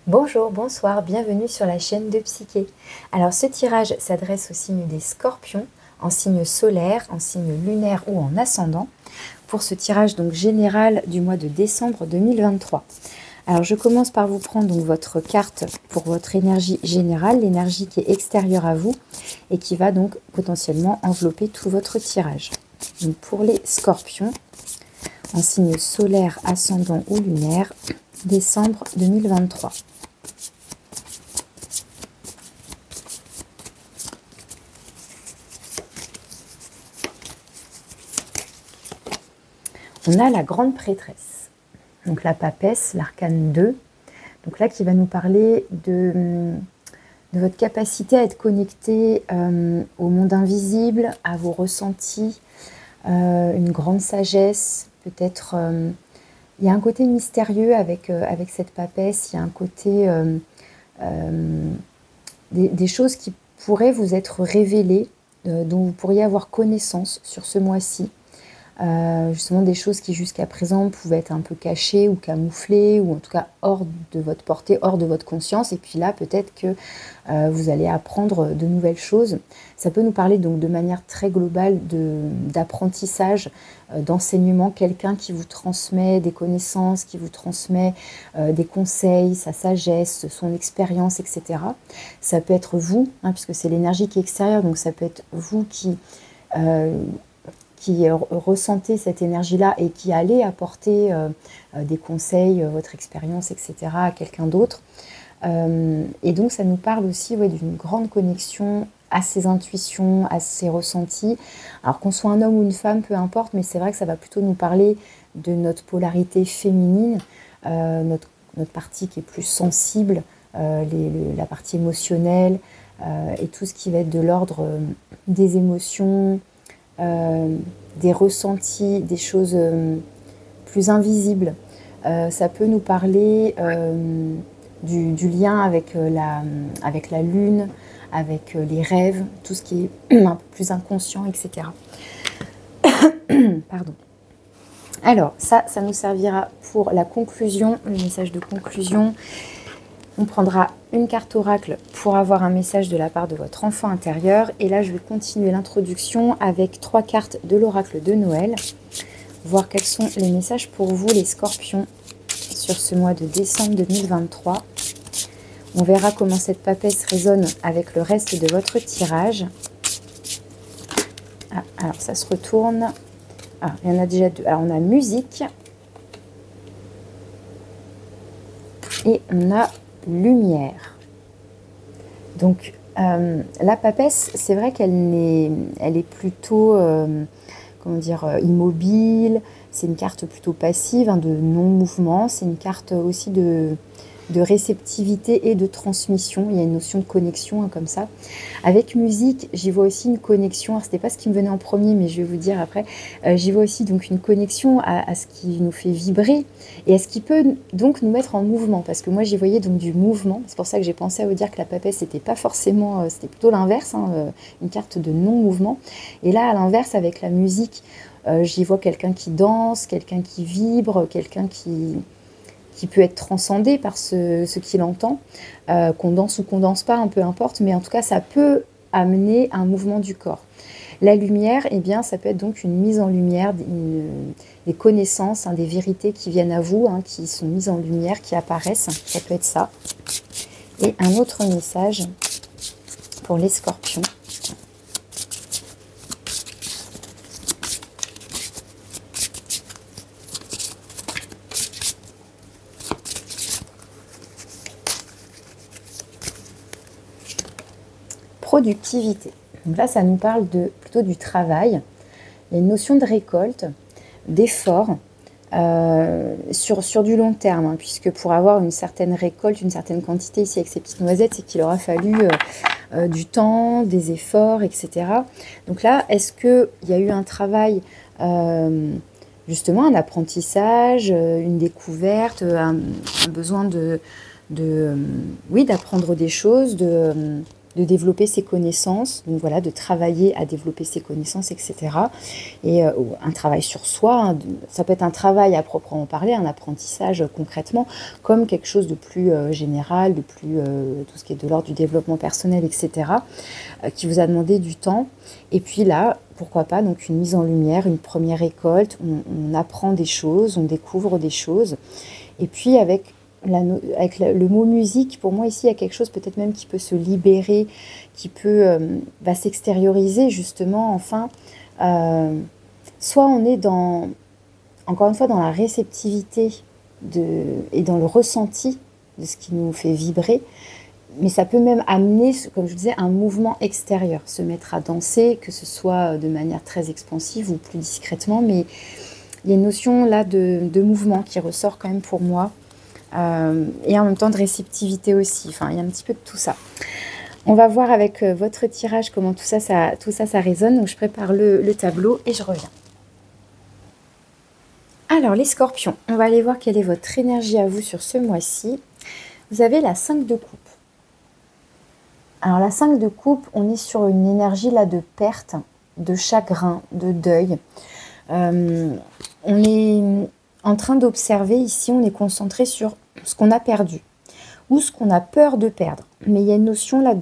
Bonjour, bonsoir, bienvenue sur la chaîne de Psyché. Alors ce tirage s'adresse au signe des Scorpions, en signe solaire, en signe lunaire ou en ascendant, pour ce tirage donc général du mois de décembre 2023. Alors je commence par vous prendre donc votre carte pour votre énergie générale, l'énergie qui est extérieure à vous et qui va donc potentiellement envelopper tout votre tirage. Donc pour les Scorpions, en signe solaire, ascendant ou lunaire, décembre 2023. On a la grande prêtresse, donc la papesse, l'arcane 2, donc là qui va nous parler de votre capacité à être connecté au monde invisible, à vos ressentis, une grande sagesse, peut-être il y a un côté mystérieux avec cette papesse, il y a un côté des choses qui pourraient vous être révélées, dont vous pourriez avoir connaissance sur ce mois-ci. Justement des choses qui jusqu'à présent pouvaient être un peu cachées ou camouflées ou en tout cas hors de votre portée, hors de votre conscience, et puis là peut-être que vous allez apprendre de nouvelles choses. Ça peut nous parler donc de manière très globale d'apprentissage, d'enseignement, quelqu'un qui vous transmet des connaissances, qui vous transmet des conseils, sa sagesse, son expérience, etc. Ça peut être vous, hein, puisque c'est l'énergie qui est extérieure, donc ça peut être vous qui ressentez cette énergie-là et qui allez apporter des conseils, votre expérience, etc. à quelqu'un d'autre. Et donc ça nous parle aussi d'une grande connexion à ses intuitions, à ses ressentis. Alors qu'on soit un homme ou une femme, peu importe, mais c'est vrai que ça va plutôt nous parler de notre polarité féminine, notre partie qui est plus sensible, la partie émotionnelle, et tout ce qui va être de l'ordre des émotions, des ressentis, des choses plus invisibles. Ça peut nous parler du lien avec la lune, avec les rêves, tout ce qui est un peu plus inconscient, etc. Pardon. Alors, ça nous servira pour la conclusion, le message de conclusion. On prendra une carte oracle pour avoir un message de la part de votre enfant intérieur. Et là, je vais continuer l'introduction avec 3 cartes de l'oracle de Noël. Voir quels sont les messages pour vous, les Scorpions, sur ce mois de décembre 2023. On verra comment cette papesse résonne avec le reste de votre tirage. Ah, alors, ça se retourne. Ah, il y en a déjà 2. Alors, on a musique. Et on a lumière. Donc la papesse, c'est vrai elle est plutôt comment dire, immobile. C'est une carte plutôt passive, hein, de non-mouvement. C'est une carte aussi de réceptivité et de transmission. Il y a une notion de connexion, hein, comme ça. Avec musique, j'y vois aussi une connexion. C'était pas ce qui me venait en premier, mais je vais vous dire après. J'y vois aussi donc une connexion à ce qui nous fait vibrer et à ce qui peut donc nous mettre en mouvement. Parce que moi, j'y voyais donc du mouvement. C'est pour ça que j'ai pensé à vous dire que la papesse, c'était pas forcément, c'était plutôt l'inverse, hein, une carte de non-mouvement. Et là, à l'inverse, avec la musique, j'y vois quelqu'un qui danse, quelqu'un qui vibre, quelqu'un qui peut être transcendé par ce qu'il entend, qu'on danse ou qu'on danse pas, peu importe, mais en tout cas, ça peut amener un mouvement du corps. La lumière, eh bien, ça peut être donc une mise en lumière, des connaissances, hein, des vérités qui viennent à vous, hein, qui sont mises en lumière, qui apparaissent, ça peut être ça. Et un autre message pour les Scorpions. Productivité. Donc là, ça nous parle plutôt du travail. Il y a une notion de récolte, d'effort sur du long terme, hein, puisque pour avoir une certaine récolte, une certaine quantité ici avec ces petites noisettes, c'est qu'il aura fallu du temps, des efforts, etc. Donc là, est-ce qu'il y a eu un travail, justement un apprentissage, une découverte, un besoin oui, d'apprendre des choses, de développer ses connaissances, donc voilà, de travailler à développer ses connaissances, etc. Et un travail sur soi, hein, ça peut être un travail à proprement parler, un apprentissage concrètement, comme quelque chose de plus général, de plus tout ce qui est de l'ordre du développement personnel, etc., qui vous a demandé du temps. Et puis là, pourquoi pas, donc une mise en lumière, une première récolte, on apprend des choses, on découvre des choses. Et puis avec le mot musique, pour moi ici, il y a quelque chose peut-être même qui peut se libérer, qui peut va s'extérioriser justement, enfin. Soit on est encore une fois, dans la réceptivité et dans le ressenti de ce qui nous fait vibrer, mais ça peut même amener, comme je disais, un mouvement extérieur, se mettre à danser, que ce soit de manière très expansive ou plus discrètement, mais il y a une notion là de mouvement qui ressort quand même pour moi, et en même temps de réceptivité aussi, enfin il y a un petit peu de tout ça. On va voir avec votre tirage comment tout ça résonne, donc je prépare le tableau et je reviens. Alors les scorpions, on va aller voir quelle est votre énergie à vous sur ce mois-ci. Vous avez la 5 de coupe. Alors la 5 de coupe, on est sur une énergie là de perte, de chagrin, de deuil. On est en train d'observer ici, on est concentré sur ce qu'on a perdu ou ce qu'on a peur de perdre. Mais il y a une notion là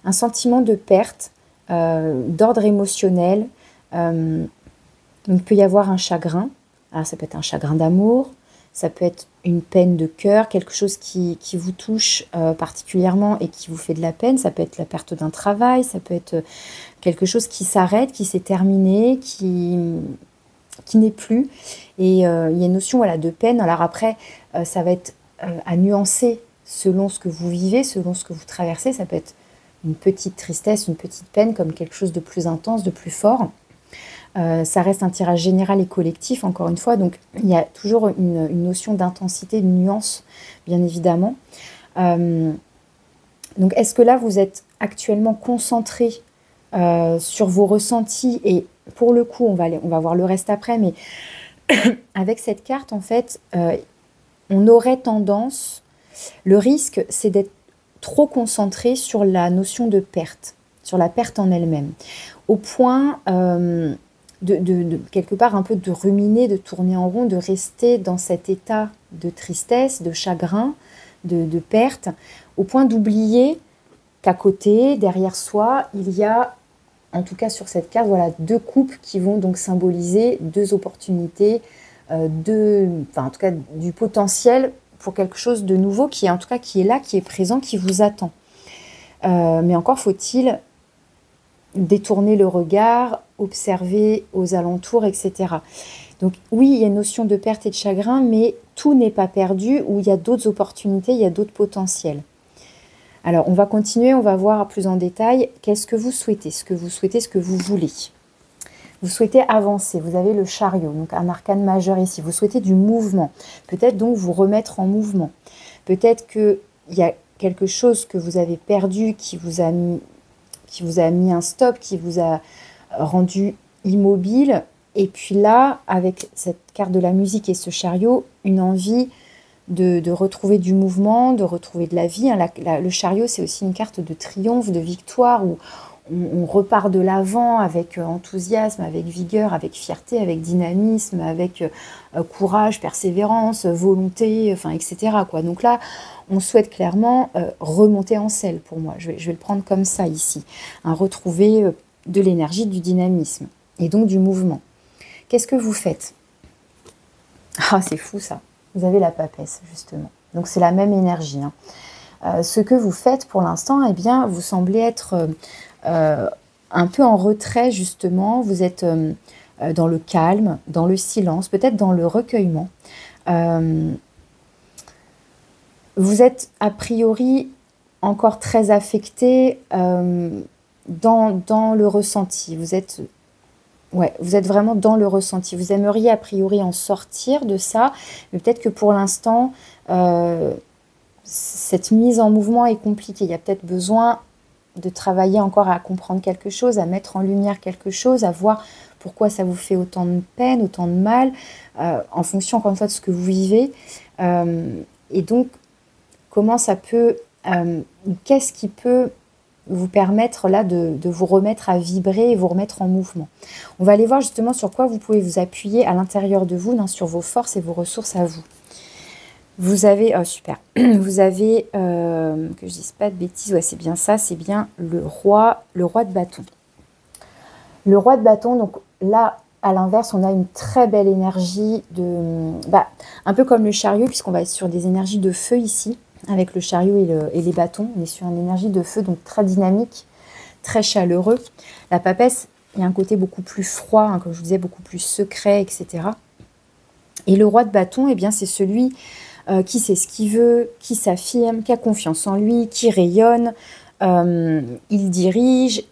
un sentiment de perte, d'ordre émotionnel. Il peut y avoir un chagrin. Alors ça peut être un chagrin d'amour, ça peut être une peine de cœur, quelque chose qui vous touche particulièrement et qui vous fait de la peine. Ça peut être la perte d'un travail, ça peut être quelque chose qui s'arrête, qui s'est terminé, qui n'est plus. Et il y a une notion voilà, de peine. Alors après, ça va être à nuancer selon ce que vous vivez, selon ce que vous traversez. Ça peut être une petite tristesse, une petite peine, comme quelque chose de plus intense, de plus fort. Ça reste un tirage général et collectif, encore une fois, donc il y a toujours une notion d'intensité, de nuance, bien évidemment. Donc est-ce que là, vous êtes actuellement concentré sur vos ressentis, et pour le coup, on va voir le reste après, mais avec cette carte, en fait, on aurait tendance, le risque, c'est d'être trop concentré sur la notion de perte, sur la perte en elle-même, au point de quelque part un peu de ruminer, de tourner en rond, de rester dans cet état de tristesse, de chagrin, de perte, au point d'oublier qu'à côté, derrière soi, il y a, en tout cas sur cette carte, voilà, 2 coupes qui vont donc symboliser 2 opportunités, en tout cas du potentiel pour quelque chose de nouveau qui est en tout cas qui est là, qui est présent, qui vous attend. Mais encore faut-il détourner le regard, observer aux alentours, etc. Donc oui, il y a une notion de perte et de chagrin, mais tout n'est pas perdu, où il y a d'autres opportunités, il y a d'autres potentiels. Alors on va continuer, on va voir plus en détail qu'est-ce que vous souhaitez, ce que vous voulez. Vous souhaitez avancer, vous avez le chariot, donc un arcane majeur ici, vous souhaitez du mouvement, peut-être donc vous remettre en mouvement. Peut-être qu'il y a quelque chose que vous avez perdu qui vous a mis un stop, qui vous a rendu immobile. Et puis là, avec cette carte de la musique et ce chariot, une envie de retrouver du mouvement, de retrouver de la vie. Le chariot, c'est aussi une carte de triomphe, de victoire, où on repart de l'avant avec enthousiasme, avec vigueur, avec fierté, avec dynamisme, avec courage, persévérance, volonté, enfin, etc., quoi. Donc là, on souhaite clairement remonter en selle, pour moi. Je vais le prendre comme ça ici. Retrouver de l'énergie, du dynamisme et donc du mouvement. Qu'est-ce que vous faites? Ah, c'est fou ça. Vous avez la papesse, justement. Donc c'est la même énergie. Ce que vous faites pour l'instant, eh bien, vous semblez être un peu en retrait, justement. Vous êtes dans le calme, dans le silence, peut-être dans le recueillement. Vous êtes a priori encore très affecté dans le ressenti. Vous êtes vraiment dans le ressenti. Vous aimeriez a priori en sortir de ça, mais peut-être que pour l'instant, cette mise en mouvement est compliquée. Il y a peut-être besoin de travailler encore à comprendre quelque chose, à mettre en lumière quelque chose, à voir pourquoi ça vous fait autant de peine, autant de mal, en fonction, encore une fois, de ce que vous vivez. Et donc, comment ça peut... qu'est-ce qui peut vous permettre là de vous remettre à vibrer et vous remettre en mouvement. On va aller voir justement sur quoi vous pouvez vous appuyer à l'intérieur de vous, sur vos forces et vos ressources à vous. Vous avez, oh super, vous avez, que je dise pas de bêtises, ouais c'est bien ça, c'est bien le roi de bâton. Le roi de bâton, donc là, à l'inverse, on a une très belle énergie de, un peu comme le chariot, puisqu'on va être sur des énergies de feu ici, avec le chariot et les bâtons. On est sur une énergie de feu, donc très dynamique, très chaleureux. La papesse, il y a un côté beaucoup plus froid, comme je vous disais, beaucoup plus secret, etc. Et le roi de bâton, eh bien, c'est celui qui sait ce qu'il veut, qui s'affirme, qui a confiance en lui, qui rayonne, il dirige,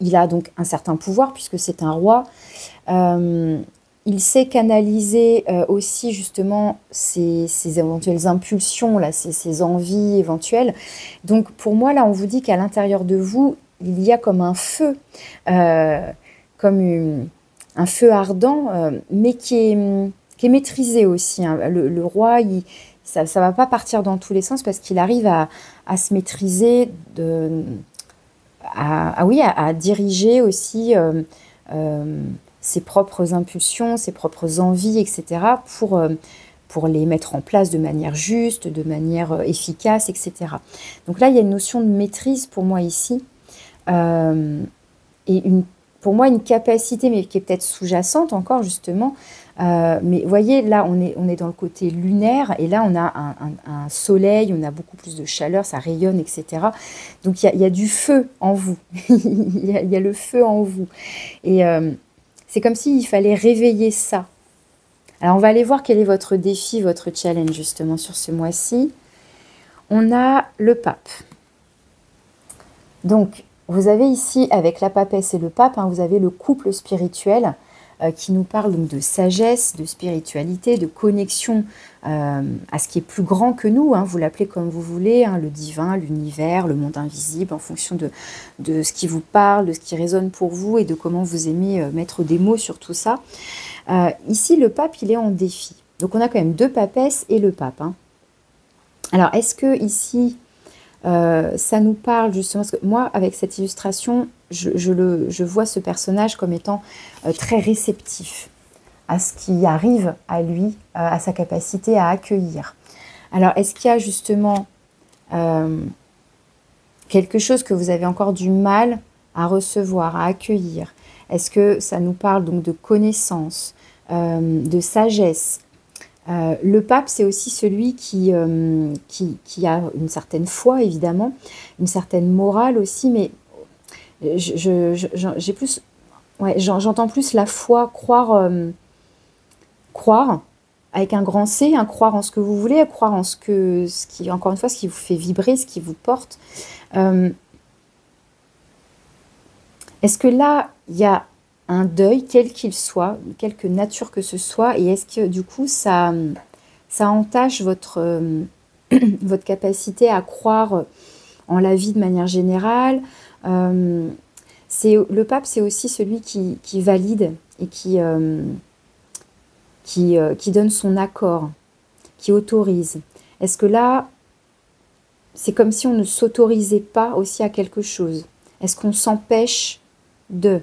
il a donc un certain pouvoir puisque c'est un roi. Il sait canaliser aussi justement ses éventuelles impulsions, là, ses envies éventuelles. Donc pour moi, là, on vous dit qu'à l'intérieur de vous, il y a comme un feu, comme un feu ardent, mais qui est maîtrisé aussi. Le roi, ça ne va pas partir dans tous les sens parce qu'il arrive à se maîtriser, à diriger aussi ses propres impulsions, ses propres envies, etc. pour les mettre en place de manière juste, de manière efficace, etc. Donc là, il y a une notion de maîtrise pour moi ici. Et pour moi, une capacité, mais qui est peut-être sous-jacente encore, justement. Mais vous voyez, là, on est dans le côté lunaire, et là, on a un soleil, on a beaucoup plus de chaleur, ça rayonne, etc. Donc, il y a du feu en vous. Il y a le feu en vous. Et c'est comme s'il fallait réveiller ça. Alors, on va aller voir quel est votre défi, votre challenge, justement, sur ce mois-ci. On a le pape. Donc, vous avez ici, avec la papesse et le pape, vous avez le couple spirituel qui nous parle donc de sagesse, de spiritualité, de connexion à ce qui est plus grand que nous. Vous l'appelez comme vous voulez, le divin, l'univers, le monde invisible, en fonction de ce qui vous parle, de ce qui résonne pour vous et de comment vous aimez mettre des mots sur tout ça. Ici, le pape, il est en défi. Donc, on a quand même deux papesses et le pape. Alors, est-ce que ici... ça nous parle justement, parce que moi avec cette illustration je vois ce personnage comme étant très réceptif à ce qui arrive à lui, à sa capacité à accueillir. Alors est-ce qu'il y a justement quelque chose que vous avez encore du mal à recevoir, à accueillir? Est-ce que ça nous parle donc de connaissance, de sagesse? Le pape, c'est aussi celui qui a une certaine foi, évidemment, une certaine morale aussi, mais j'ai plus, j'entends plus la foi, croire avec un grand C, croire en ce que vous voulez, croire en ce qui, encore une fois, ce qui vous fait vibrer, ce qui vous porte. Est-ce que là, il y a un deuil, quel qu'il soit, quelque nature que ce soit, et est-ce que du coup ça entache votre capacité à croire en la vie de manière générale? Le pape, c'est aussi celui qui valide et qui donne son accord, qui autorise. Est-ce que là, c'est comme si on ne s'autorisait pas aussi à quelque chose? Est-ce qu'on s'empêche de...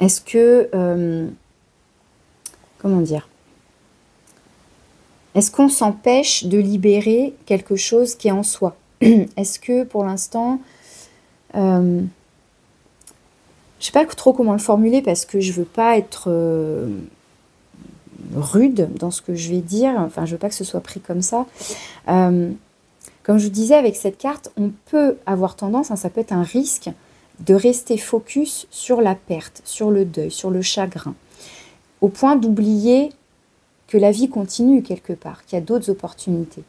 Est-ce que, comment dire, est-ce qu'on s'empêche de libérer quelque chose qui est en soi? Est-ce que pour l'instant, je ne sais pas trop comment le formuler parce que je ne veux pas être rude dans ce que je vais dire, enfin je ne veux pas que ce soit pris comme ça. Comme je vous disais avec cette carte, on peut avoir tendance, ça peut être un risque, de rester focus sur la perte, sur le deuil, sur le chagrin, au point d'oublier que la vie continue quelque part, qu'il y a d'autres opportunités.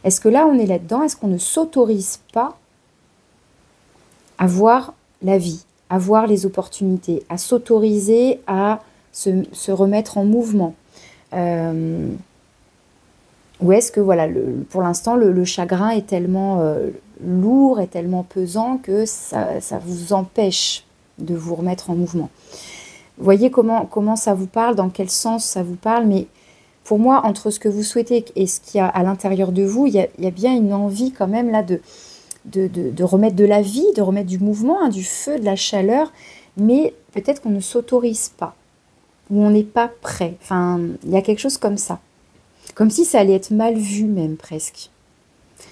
Est-ce que là, on est là-dedans? Est-ce qu'on ne s'autorise pas à voir la vie, à voir les opportunités, à s'autoriser à se remettre en mouvement? Ou est-ce que, voilà, pour l'instant, le chagrin est tellement lourd, est tellement pesant que ça vous empêche de vous remettre en mouvement? Vous voyez comment ça vous parle, dans quel sens ça vous parle, mais pour moi, entre ce que vous souhaitez et ce qu'il y a à l'intérieur de vous, il y a bien une envie quand même là de remettre de la vie, de remettre du mouvement, hein, du feu, de la chaleur, mais peut-être qu'on ne s'autorise pas, ou on n'est pas prêt. Enfin, il y a quelque chose comme ça. Comme si ça allait être mal vu même presque.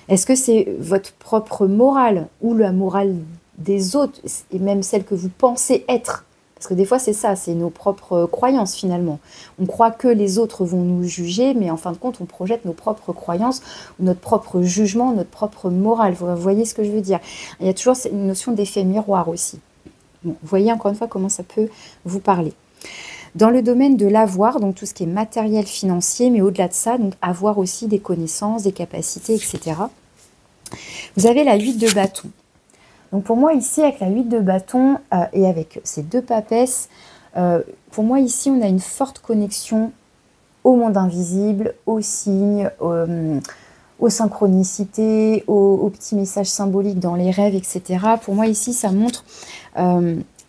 Est-ce que c'est votre propre morale ou la morale des autres, et même celle que vous pensez être? Parce que des fois c'est ça, c'est nos propres croyances finalement. On croit que les autres vont nous juger, mais en fin de compte on projette nos propres croyances, notre propre jugement, notre propre morale. Vous voyez ce que je veux dire? Il y a toujours une notion d'effet miroir aussi. Bon, vous voyez encore une fois comment ça peut vous parler. Dans le domaine de l'avoir, donc tout ce qui est matériel financier, mais au-delà de ça, donc avoir aussi des connaissances, des capacités, etc. Vous avez la 8 de bâton. Donc pour moi ici, avec la 8 de bâton et avec ces deux papesses, pour moi ici, on a une forte connexion au monde invisible, aux signes, aux synchronicités, aux petits messages symboliques dans les rêves, etc. Pour moi ici, ça montre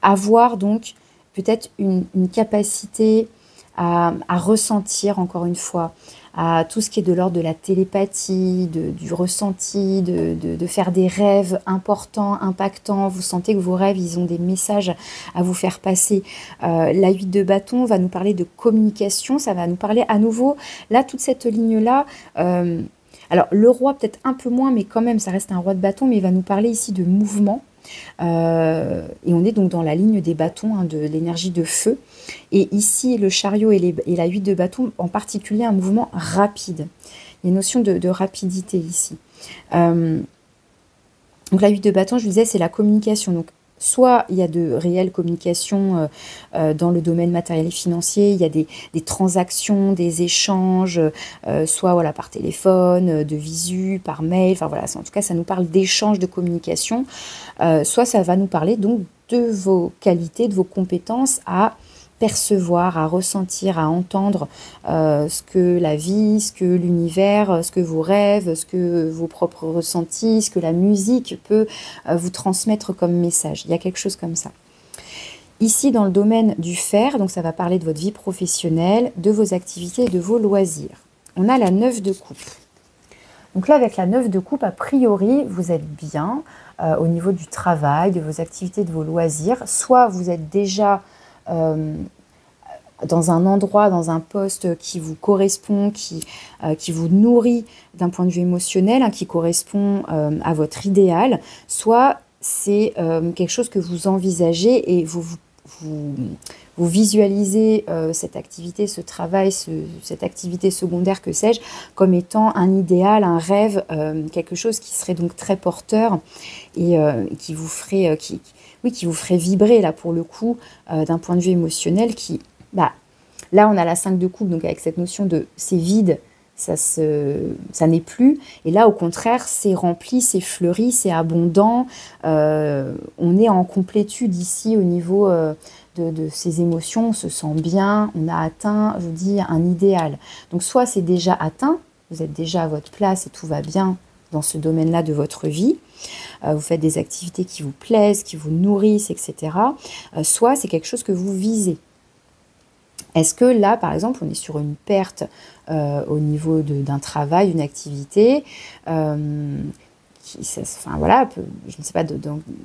avoir donc peut-être une capacité à ressentir, encore une fois, à tout ce qui est de l'ordre de la télépathie, du ressenti, de faire des rêves importants, impactants. Vous sentez que vos rêves, ils ont des messages à vous faire passer. La 8 de bâton va nous parler de communication, ça va nous parler à nouveau, là, toute cette ligne-là, alors le roi peut-être un peu moins, mais quand même, ça reste un roi de bâton, mais il va nous parler ici de mouvement. Et on est donc dans la ligne des bâtons, hein, de l'énergie de feu. Et ici, le chariot et la 8 de bâton, en particulier un mouvement rapide. Il y a une notion de rapidité ici. Donc la 8 de bâton, je vous disais, c'est la communication. Donc soit il y a de réelles communications dans le domaine matériel et financier, il y a des transactions, des échanges, soit voilà, par téléphone, de visu, par mail, enfin voilà, en tout cas ça nous parle d'échanges, de communication, soit ça va nous parler donc de vos qualités, de vos compétences à percevoir, à ressentir, à entendre ce que la vie, ce que l'univers, ce que vos rêves, ce que vos propres ressentis, ce que la musique peut vous transmettre comme message. Il y a quelque chose comme ça. Ici, dans le domaine du fer, donc ça va parler de votre vie professionnelle, de vos activités et de vos loisirs. On a la 9 de coupe. Donc là, avec la 9 de coupe, a priori, vous êtes bien au niveau du travail, de vos activités, de vos loisirs. Soit vous êtes déjà dans un endroit, dans un poste qui vous correspond, qui vous nourrit d'un point de vue émotionnel, hein, qui correspond à votre idéal, soit c'est quelque chose que vous envisagez et vous visualisez cette activité, ce travail, cette activité secondaire, que sais-je, comme étant un idéal, un rêve, quelque chose qui serait donc très porteur et qui vous ferait... qui vous ferait vibrer, là, pour le coup, d'un point de vue émotionnel, là, on a la 5 de coupe, donc avec cette notion de c'est vide, ça n'est plus. Et là, au contraire, c'est rempli, c'est fleuri, c'est abondant. On est en complétude ici au niveau de ces émotions, on se sent bien, on a atteint, je vous dis, un idéal. Donc, soit c'est déjà atteint, vous êtes déjà à votre place et tout va bien dans ce domaine-là de votre vie. Vous faites des activités qui vous plaisent, qui vous nourrissent, etc. Soit c'est quelque chose que vous visez. Est-ce que là, par exemple, on est sur une perte au niveau d'un travail, une activité enfin voilà, je ne sais pas,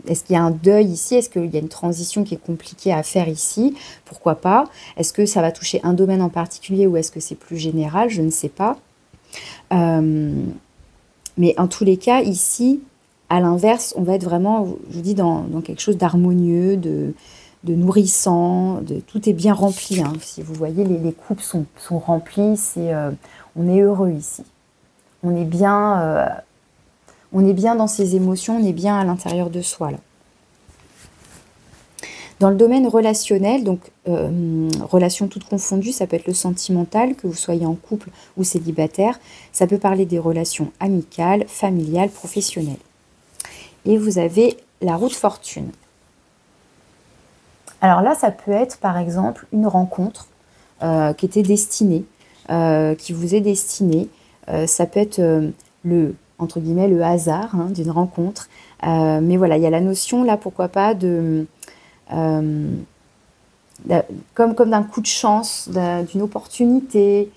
est-ce qu'il y a un deuil ici? Est-ce qu'il y a une transition qui est compliquée à faire ici? Pourquoi pas? Est-ce que ça va toucher un domaine en particulier ou est-ce que c'est plus général? Je ne sais pas. Mais en tous les cas, ici, à l'inverse, on va être vraiment, je vous dis, dans quelque chose d'harmonieux, de nourrissant, tout est bien rempli. Hein. Si vous voyez, les coupes sont remplies, on est heureux ici. On est bien dans ses émotions, on est bien à l'intérieur de soi, là. Dans le domaine relationnel, donc relations toutes confondues, ça peut être le sentimental, que vous soyez en couple ou célibataire. Ça peut parler des relations amicales, familiales, professionnelles. Et vous avez la roue de fortune. Alors là, ça peut être par exemple une rencontre qui était destinée, qui vous est destinée. Ça peut être entre guillemets, le hasard, hein, d'une rencontre. Mais voilà, il y a la notion là, pourquoi pas, comme d'un coup de chance, d'une opportunité,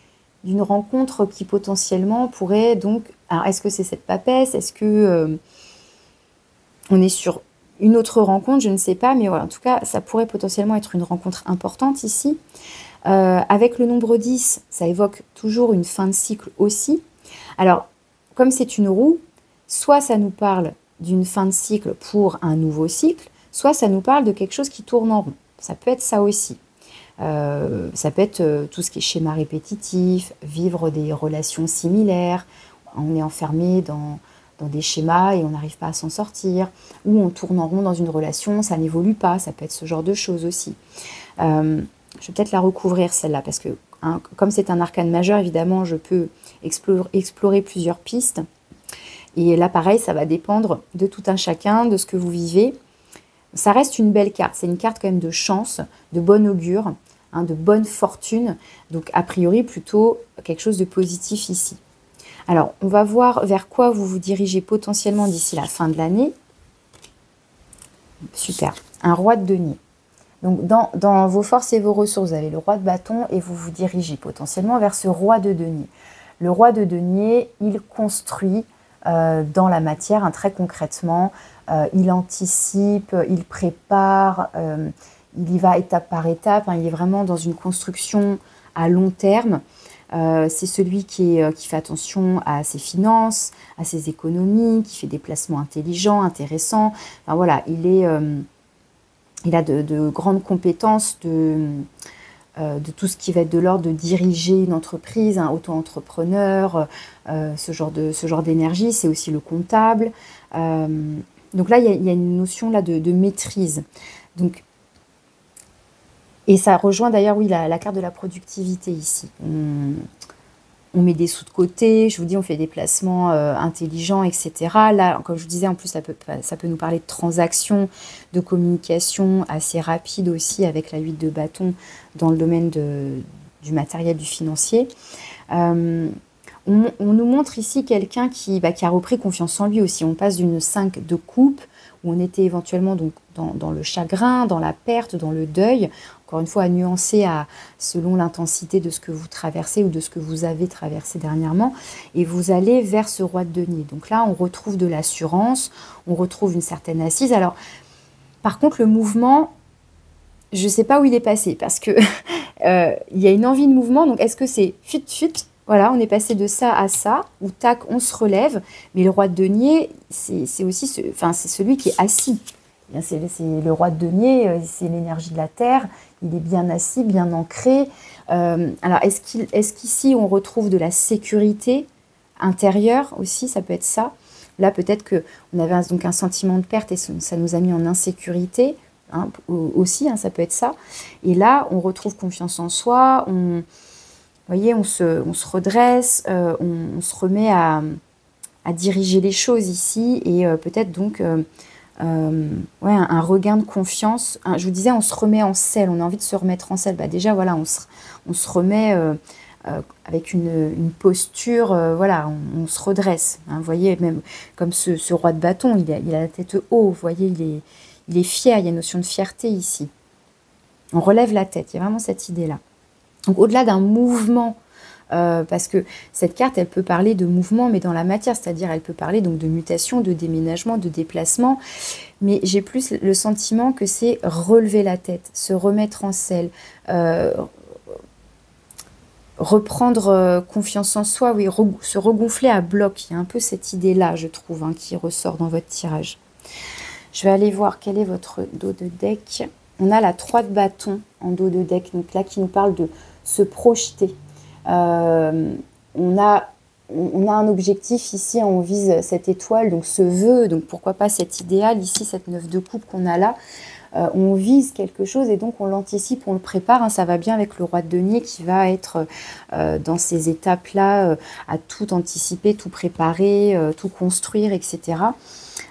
d'une rencontre qui potentiellement pourrait donc... Alors, est-ce que c'est cette papesse? Est-ce que On est sur une autre rencontre, je ne sais pas, mais voilà, en tout cas, ça pourrait potentiellement être une rencontre importante ici. Avec le nombre 10, ça évoque toujours une fin de cycle aussi. Alors, comme c'est une roue, soit ça nous parle d'une fin de cycle pour un nouveau cycle, soit ça nous parle de quelque chose qui tourne en rond. Ça peut être ça aussi. Ça peut être tout ce qui est schéma répétitif, vivre des relations similaires, on est enfermé dans des schémas et on n'arrive pas à s'en sortir, ou on tourne en rond dans une relation, ça n'évolue pas, ça peut être ce genre de choses aussi. Je vais peut-être la recouvrir celle-là, parce que hein, comme c'est un arcane majeur, évidemment, je peux explorer plusieurs pistes. Et là, pareil, ça va dépendre de tout un chacun, de ce que vous vivez. Ça reste une belle carte, c'est une carte quand même de chance, de bon augure, hein, de bonne fortune. Donc, a priori, plutôt quelque chose de positif ici. Alors, on va voir vers quoi vous vous dirigez potentiellement d'ici la fin de l'année. Super, un roi de denier. Donc, dans vos forces et vos ressources, vous avez le roi de bâton et vous vous dirigez potentiellement vers ce roi de denier. Le roi de denier, il construit dans la matière, hein, très concrètement. Il anticipe, il prépare, il y va étape par étape. Hein, il est vraiment dans une construction à long terme. C'est celui qui fait attention à ses finances, à ses économies, qui fait des placements intelligents, intéressants. Enfin, voilà, il a de grandes compétences de tout ce qui va être de l'ordre de diriger une entreprise, un auto-entrepreneur, ce genre d'énergie. C'est aussi le comptable. Donc là, il y a une notion là de maîtrise. Donc, et ça rejoint d'ailleurs, oui, la carte de la productivité ici. On met des sous de côté, je vous dis, on fait des placements intelligents, etc. Là, comme je vous disais, en plus, ça peut nous parler de transactions, de communication assez rapide aussi avec la 8 de bâton dans le domaine du matériel, du financier. On nous montre ici quelqu'un qui a repris confiance en lui aussi. On passe d'une 5 de coupe, où on était éventuellement donc dans le chagrin, dans la perte, dans le deuil. Encore une fois, à nuancer selon l'intensité de ce que vous traversez ou de ce que vous avez traversé dernièrement. Et vous allez vers ce roi de denier. Donc là, on retrouve de l'assurance, on retrouve une certaine assise. Alors, par contre, le mouvement, je ne sais pas où il est passé, parce que il y a une envie de mouvement. Donc, est-ce que c'est fut, voilà, on est passé de ça à ça, ou tac, on se relève. Mais le roi de denier, c'est aussi c'est celui qui est assis. C'est le roi de denier, c'est l'énergie de la terre. Il est bien assis, bien ancré. Alors, est-ce qu'ici, on retrouve de la sécurité intérieure aussi? Ça peut être ça. Là, peut-être qu'on avait donc un sentiment de perte et ça nous a mis en insécurité. Hein, aussi, hein, ça peut être ça. Et là, on retrouve confiance en soi. Vous voyez, on se redresse, on se remet à diriger les choses ici. Et peut-être donc... ouais, un regain de confiance. Je vous disais, on se remet en selle, on a envie de se remettre en selle. Bah déjà, voilà, on se remet avec une posture, voilà, on se redresse. Hein, vous voyez, même comme ce roi de bâton, il a la tête haut, vous voyez, il est fier, il y a une notion de fierté ici. On relève la tête, il y a vraiment cette idée-là. Donc au-delà d'un mouvement, parce que cette carte, elle peut parler de mouvement, mais dans la matière, c'est-à-dire elle peut parler donc de mutation, de déménagement, de déplacement, mais j'ai plus le sentiment que c'est relever la tête, se remettre en selle, reprendre confiance en soi, oui, se regonfler à bloc. Il y a un peu cette idée-là, je trouve, hein, qui ressort dans votre tirage. Je vais aller voir quel est votre dos de deck. On a la 3 de bâton en dos de deck, donc là qui nous parle de se projeter. On a un objectif ici, on vise cette étoile, donc ce vœu, donc pourquoi pas cet idéal ici, cette 9 de coupe qu'on a là. On vise quelque chose et donc on l'anticipe, on le prépare. Hein, ça va bien avec le roi de denier qui va être dans ces étapes-là, à tout anticiper, tout préparer, tout construire, etc.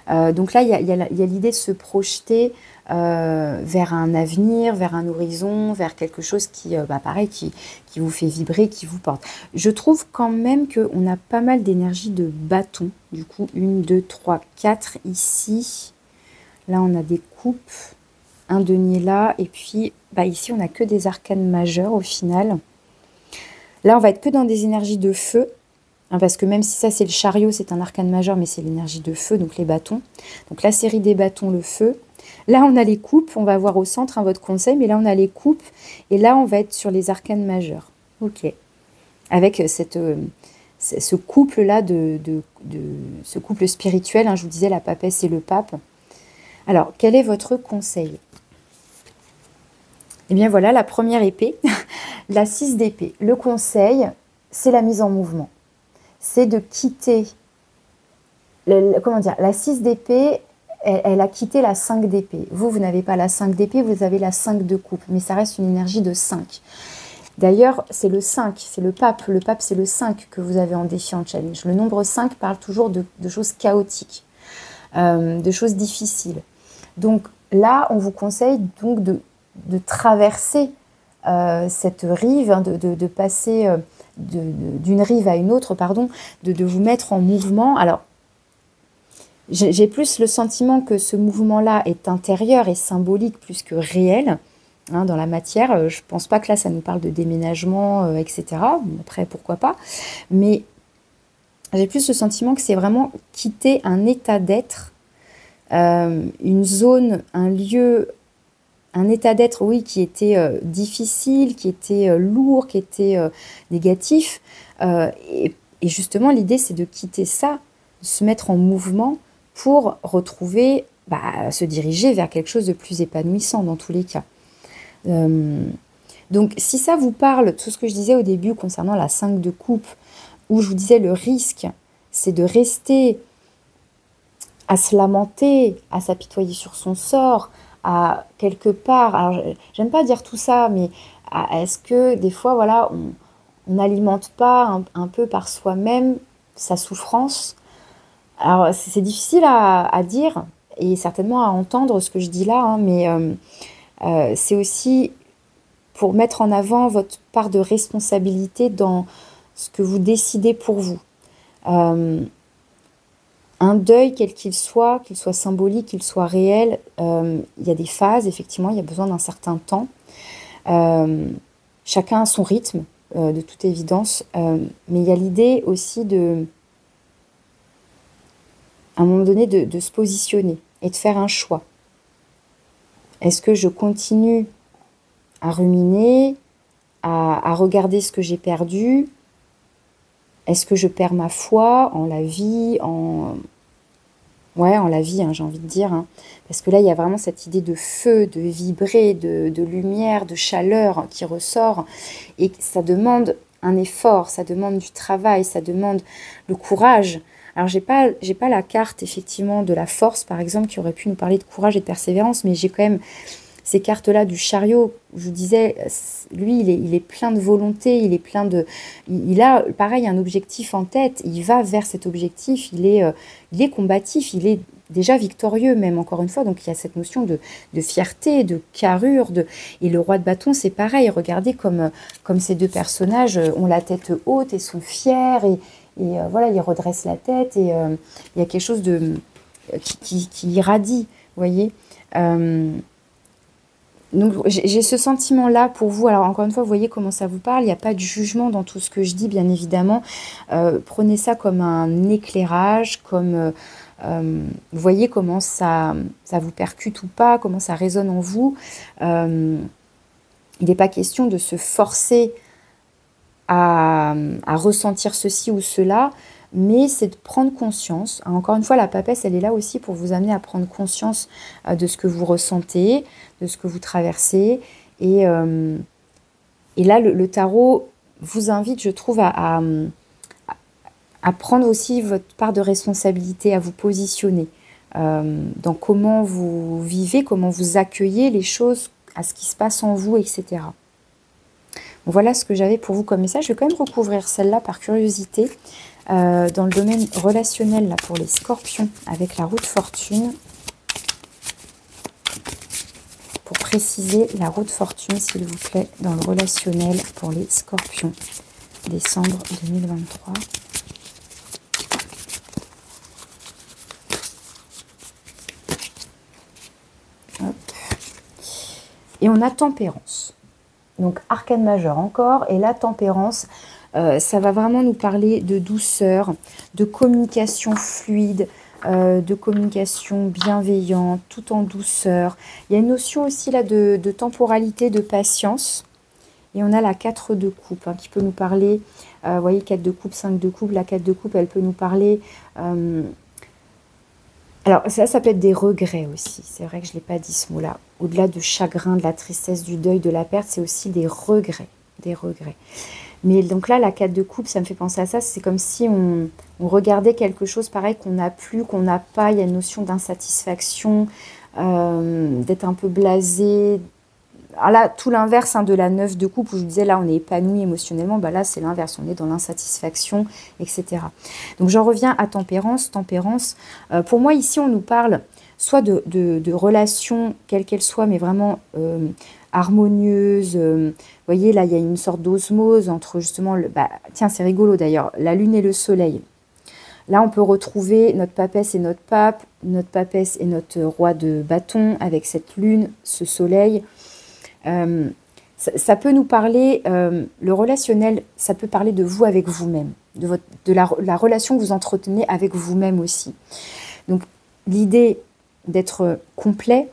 Donc là, il y a l'idée de se projeter vers un avenir, vers un horizon, vers quelque chose qui, pareil, qui vous fait vibrer, qui vous porte. Je trouve quand même qu'on a pas mal d'énergie de bâton. Du coup, 1, 2, 3, 4 ici. Là, on a des coupes. Un denier là. Et puis, ici, on n'a que des arcanes majeures au final. Là, on va être que dans des énergies de feu. hein, parce que même si ça c'est le chariot, c'est un arcane majeur, mais c'est l'énergie de feu, donc les bâtons. Donc la série des bâtons, le feu. Là on a les coupes, on va voir au centre hein, votre conseil, mais là on a les coupes, et là on va être sur les arcanes majeurs. Ok. Avec ce couple-là, ce couple spirituel, hein, je vous disais la papesse et le pape. Alors, quel est votre conseil? Eh bien voilà, la première épée, la 6 d'épée. Le conseil, c'est la mise en mouvement. C'est de quitter, comment dire, la 6 d'épée, elle a quitté la 5 d'épée. Vous n'avez pas la 5 d'épée, vous avez la 5 de coupe, mais ça reste une énergie de 5. D'ailleurs, c'est le 5, c'est le pape. Le pape, c'est le 5 que vous avez en défi en challenge. Le nombre 5 parle toujours de choses chaotiques, de choses difficiles. Donc là, on vous conseille donc de traverser cette rive, hein, de passer d'une rive à une autre, pardon, de vous mettre en mouvement. Alors, j'ai plus le sentiment que ce mouvement-là est intérieur et symbolique plus que réel, hein, dans la matière. Je ne pense pas que là, ça nous parle de déménagement, etc. Après, pourquoi pas. Mais j'ai plus le sentiment que c'est vraiment quitter un état d'être, une zone, un lieu, un état d'être, oui, qui était difficile, qui était lourd, qui était négatif. Et justement, l'idée, c'est de quitter ça, de se mettre en mouvement pour retrouver, se diriger vers quelque chose de plus épanouissant dans tous les cas. Donc, si ça vous parle, tout ce que je disais au début concernant la 5 de coupe, où je vous disais le risque, c'est de rester à se lamenter, à s'apitoyer sur son sort, à quelque part, alors j'aime pas dire tout ça, mais est-ce que des fois, voilà, on n'alimente pas un peu par soi-même sa souffrance? Alors c'est difficile à dire et certainement à entendre ce que je dis là, hein, mais c'est aussi pour mettre en avant votre part de responsabilité dans ce que vous décidez pour vous. Un deuil, quel qu'il soit symbolique, qu'il soit réel, il y a des phases, effectivement, il y a besoin d'un certain temps. Chacun a son rythme, de toute évidence, mais il y a l'idée aussi à un moment donné, de se positionner et de faire un choix. Est-ce que je continue à ruminer, à regarder ce que j'ai perdu? Est-ce que je perds ma foi en la vie, en la vie, hein, j'ai envie de dire. Hein. Parce que là, il y a vraiment cette idée de feu, de vibrer, de lumière, de chaleur qui ressort. Et ça demande un effort, ça demande du travail, ça demande le courage. Alors, j'ai pas la carte, effectivement, de la force, par exemple, qui aurait pu nous parler de courage et de persévérance, mais j'ai quand même ces cartes-là du chariot. Je vous disais, lui, il est plein de volonté, il est plein de... Il a, pareil, un objectif en tête, il va vers cet objectif, il est combatif, il est déjà victorieux même, encore une fois. Donc, il y a cette notion de fierté, de carrure. Et le roi de bâton, c'est pareil. Regardez comme ces deux personnages ont la tête haute et sont fiers. Et voilà, ils redressent la tête. Et il y a quelque chose qui irradie, vous voyez. Donc, j'ai ce sentiment-là pour vous. Alors, encore une fois, vous voyez comment ça vous parle. Il n'y a pas de jugement dans tout ce que je dis, bien évidemment. Prenez ça comme un éclairage, comme... vous voyez comment ça vous percute ou pas, comment ça résonne en vous. Il n'est pas question de se forcer à ressentir ceci ou cela, mais c'est de prendre conscience. Encore une fois, la papesse, elle est là aussi pour vous amener à prendre conscience de ce que vous ressentez, de ce que vous traversez. Et là, le tarot vous invite, je trouve, à prendre aussi votre part de responsabilité, à vous positionner dans comment vous vivez, comment vous accueillez les choses, à ce qui se passe en vous, etc. Bon, voilà ce que j'avais pour vous comme message. Je vais quand même recouvrir celle-là par curiosité. Dans le domaine relationnel, là, pour les scorpions, avec la roue de fortune. Pour préciser la roue de fortune, s'il vous plaît, dans le relationnel pour les scorpions. Décembre 2023. Hop. Et on a tempérance. Donc, arcane majeur encore, et la tempérance, Ça va vraiment nous parler de douceur, de communication fluide, de communication bienveillante, tout en douceur. Il y a une notion aussi là de temporalité, de patience. Et on a la 4 de coupe hein, qui peut nous parler, vous voyez 4 de coupe, 5 de coupe, la 4 de coupe elle peut nous parler, alors ça peut être des regrets aussi, c'est vrai que je ne l'ai pas dit ce mot-là, au-delà du chagrin, de la tristesse, du deuil, de la perte, c'est aussi des regrets, des regrets. Mais donc là la 4 de coupe ça me fait penser à ça, c'est comme si on regardait quelque chose pareil qu'on n'a plus, qu'on n'a pas, il y a une notion d'insatisfaction, d'être un peu blasé. Alors là, tout l'inverse hein, de la 9 de coupe, où je disais, là, on est épanoui émotionnellement, bah là, c'est l'inverse, on est dans l'insatisfaction, etc. Donc, j'en reviens à tempérance. Tempérance, pour moi, ici, on nous parle soit de relations, quelles qu'elles soient, mais vraiment harmonieuses. Vous voyez, là, il y a une sorte d'osmose entre, justement, tiens, c'est rigolo, d'ailleurs, la lune et le soleil. Là, on peut retrouver notre papesse et notre pape, notre papesse et notre roi de bâton, avec cette lune, ce soleil. Ça peut nous parler, le relationnel, ça peut parler de vous avec vous-même, de la relation que vous entretenez avec vous-même aussi. Donc, l'idée d'être complet,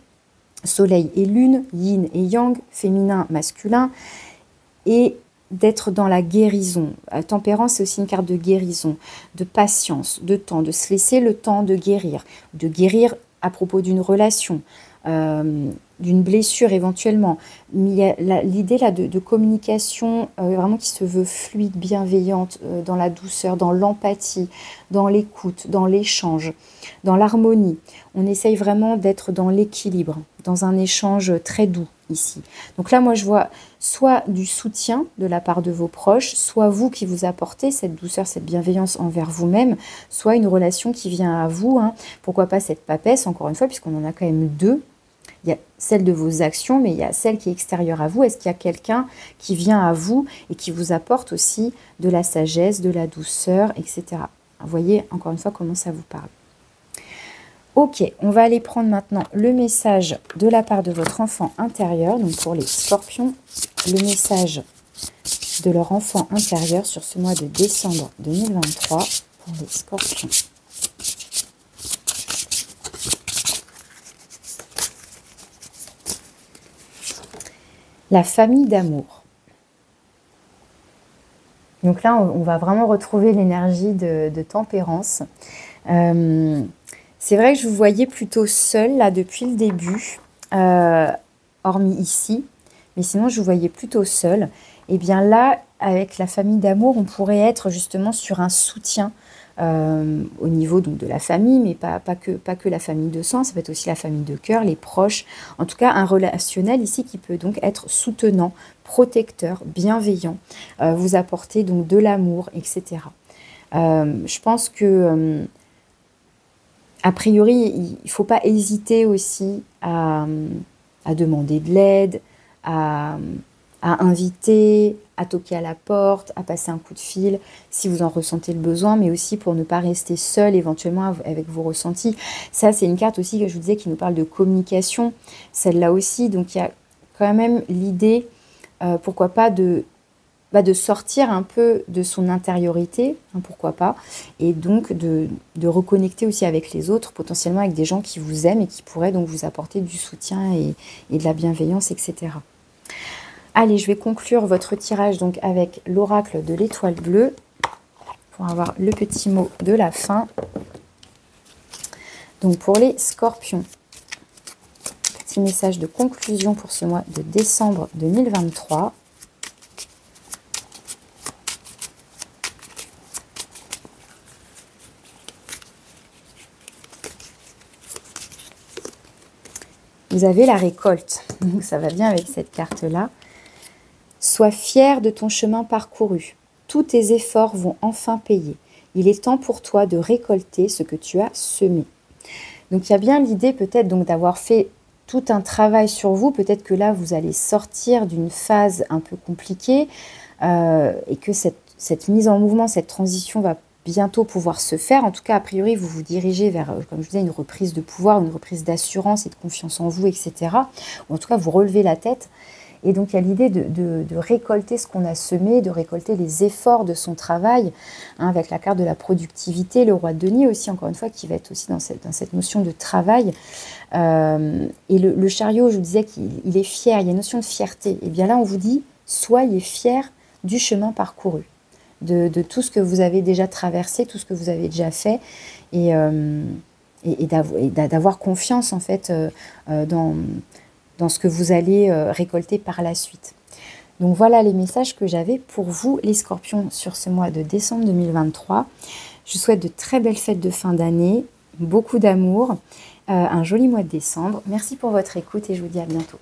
soleil et lune, yin et yang, féminin, masculin, et d'être dans la guérison. Tempérance, c'est aussi une carte de guérison, de patience, de temps, de se laisser le temps de guérir à propos d'une relation, d'une blessure éventuellement. Mais il y a l'idée là de communication vraiment qui se veut fluide, bienveillante, dans la douceur, dans l'empathie, dans l'écoute, dans l'échange, dans l'harmonie. On essaye vraiment d'être dans l'équilibre, dans un échange très doux ici. Donc là, moi, je vois soit du soutien de la part de vos proches, soit vous qui vous apportez cette douceur, cette bienveillance envers vous-même, soit une relation qui vient à vous. Hein. Pourquoi pas cette papesse, encore une fois, puisqu'on en a quand même deux. Il y a celle de vos actions, mais il y a celle qui est extérieure à vous. Est-ce qu'il y a quelqu'un qui vient à vous et qui vous apporte aussi de la sagesse, de la douceur, etc. Vous voyez, encore une fois, comment ça vous parle. Ok, on va aller prendre maintenant le message de la part de votre enfant intérieur. Donc pour les scorpions, le message de leur enfant intérieur sur ce mois de décembre 2023 pour les scorpions. La famille d'amour. Donc là, on va vraiment retrouver l'énergie de tempérance. C'est vrai que je vous voyais plutôt seule là depuis le début, hormis ici. Mais sinon, je vous voyais plutôt seule. Et bien là, avec la famille d'amour, on pourrait être justement sur un soutien au niveau donc, de la famille, mais pas que la famille de sang, ça peut être aussi la famille de cœur, les proches. En tout cas, un relationnel ici qui peut donc être soutenant, protecteur, bienveillant, vous apporter donc de l'amour, etc. Je pense que, a priori, il ne faut pas hésiter aussi à demander de l'aide, à inviter, à toquer à la porte, à passer un coup de fil si vous en ressentez le besoin, mais aussi pour ne pas rester seul éventuellement avec vos ressentis. Ça, c'est une carte aussi que je vous disais qui nous parle de communication, celle-là aussi. Donc, il y a quand même l'idée, pourquoi pas, de sortir un peu de son intériorité, hein, pourquoi pas, et donc de reconnecter aussi avec les autres, potentiellement avec des gens qui vous aiment et qui pourraient donc vous apporter du soutien et de la bienveillance, etc. Allez, je vais conclure votre tirage donc avec l'oracle de l'étoile bleue pour avoir le petit mot de la fin. Donc pour les scorpions, petit message de conclusion pour ce mois de décembre 2023. Vous avez la récolte, donc ça va bien avec cette carte-là. Sois fier de ton chemin parcouru. Tous tes efforts vont enfin payer. Il est temps pour toi de récolter ce que tu as semé. Donc il y a bien l'idée peut-être donc d'avoir fait tout un travail sur vous. Peut-être que là, vous allez sortir d'une phase un peu compliquée et que cette mise en mouvement, cette transition va bientôt pouvoir se faire. En tout cas, a priori, vous vous dirigez vers, comme je disais, une reprise de pouvoir, une reprise d'assurance et de confiance en vous, etc. Ou en tout cas, vous relevez la tête. Et donc, il y a l'idée de récolter ce qu'on a semé, de récolter les efforts de son travail, hein, avec la carte de la productivité, le roi de denier aussi, encore une fois, qui va être aussi dans cette notion de travail. Et le chariot, je vous disais qu'il est fier, il y a une notion de fierté. Et bien là, on vous dit, soyez fiers du chemin parcouru, de tout ce que vous avez déjà traversé, tout ce que vous avez déjà fait, et d'avoir confiance, en fait, dans ce que vous allez récolter par la suite. Donc voilà les messages que j'avais pour vous, les scorpions, sur ce mois de décembre 2023. Je vous souhaite de très belles fêtes de fin d'année, beaucoup d'amour, un joli mois de décembre. Merci pour votre écoute et je vous dis à bientôt.